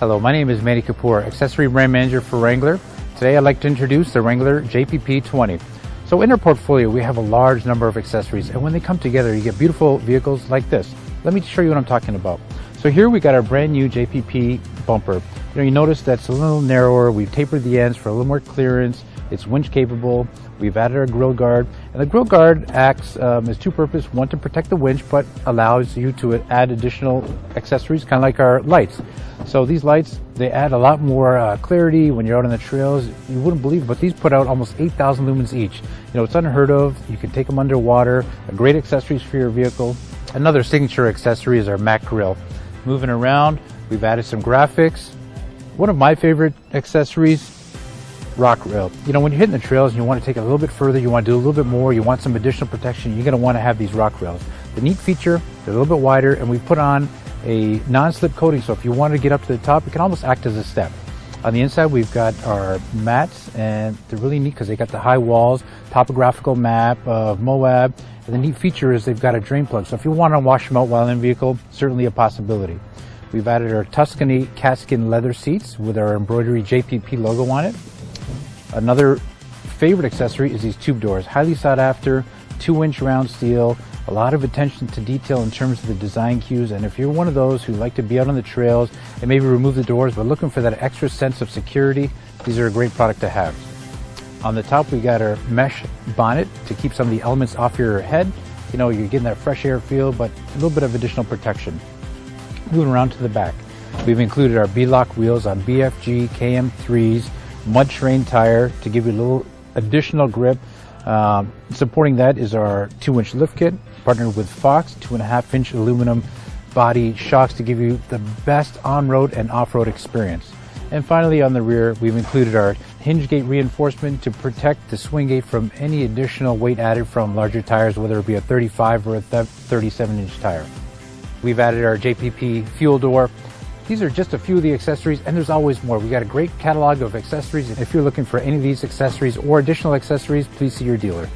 Hello, my name is Manny Kapoor, Accessory Brand Manager for Wrangler. Today I'd like to introduce the Wrangler JPP 20. So in our portfolio we have a large number of accessories, and when they come together you get beautiful vehicles like this. Let me show you what I'm talking about. So here we got our brand new JPP bumper. You notice that's a little narrower. We've tapered the ends for a little more clearance. It's winch capable. We've added our grille guard, and the grille guard acts as two purposes: one, to protect the winch, but allows you to add additional accessories, kind of like our lights. So these lights, they add a lot more clarity when you're out on the trails. You wouldn't believe it, but these put out almost 8,000 lumens each. It's unheard of. You can take them underwater. Great accessories for your vehicle. Another signature accessory is our Mac grille. Moving around, we've added some graphics. One of my favorite accessories, rock rail. When you're hitting the trails and you want to take it a little bit further, you want to do a little bit more, you want some additional protection, you're going to want to have these rock rails. The neat feature, they're a little bit wider, and we put on a non-slip coating, so if you want to get up to the top, it can almost act as a step. On the inside, we've got our mats, and they're really neat because they got the high walls, topographical map of Moab, and the neat feature is they've got a drain plug, so if you want to wash them out while in vehicle, certainly a possibility. We've added our Tuscany catskin leather seats with our embroidery JPP logo on it. Another favorite accessory is these tube doors, highly sought after, 2-inch round steel, a lot of attention to detail in terms of the design cues. And if you're one of those who like to be out on the trails and maybe remove the doors but looking for that extra sense of security, these are a great product to have. On the top we got our mesh bonnet to keep some of the elements off your head. You're getting that fresh air feel, but a little bit of additional protection. Moving around to the back, we've included our B-lock wheels on BFG KM3s, mud terrain tire to give you a little additional grip. Supporting that is our 2-inch lift kit, partnered with Fox 2.5-inch aluminum body shocks to give you the best on-road and off-road experience. And finally, on the rear, we've included our hinge gate reinforcement to protect the swing gate from any additional weight added from larger tires, whether it be a 35 or a 37-inch tire. We've added our JPP fuel door. These are just a few of the accessories, and there's always more. We've got a great catalog of accessories. If you're looking for any of these accessories or additional accessories, please see your dealer.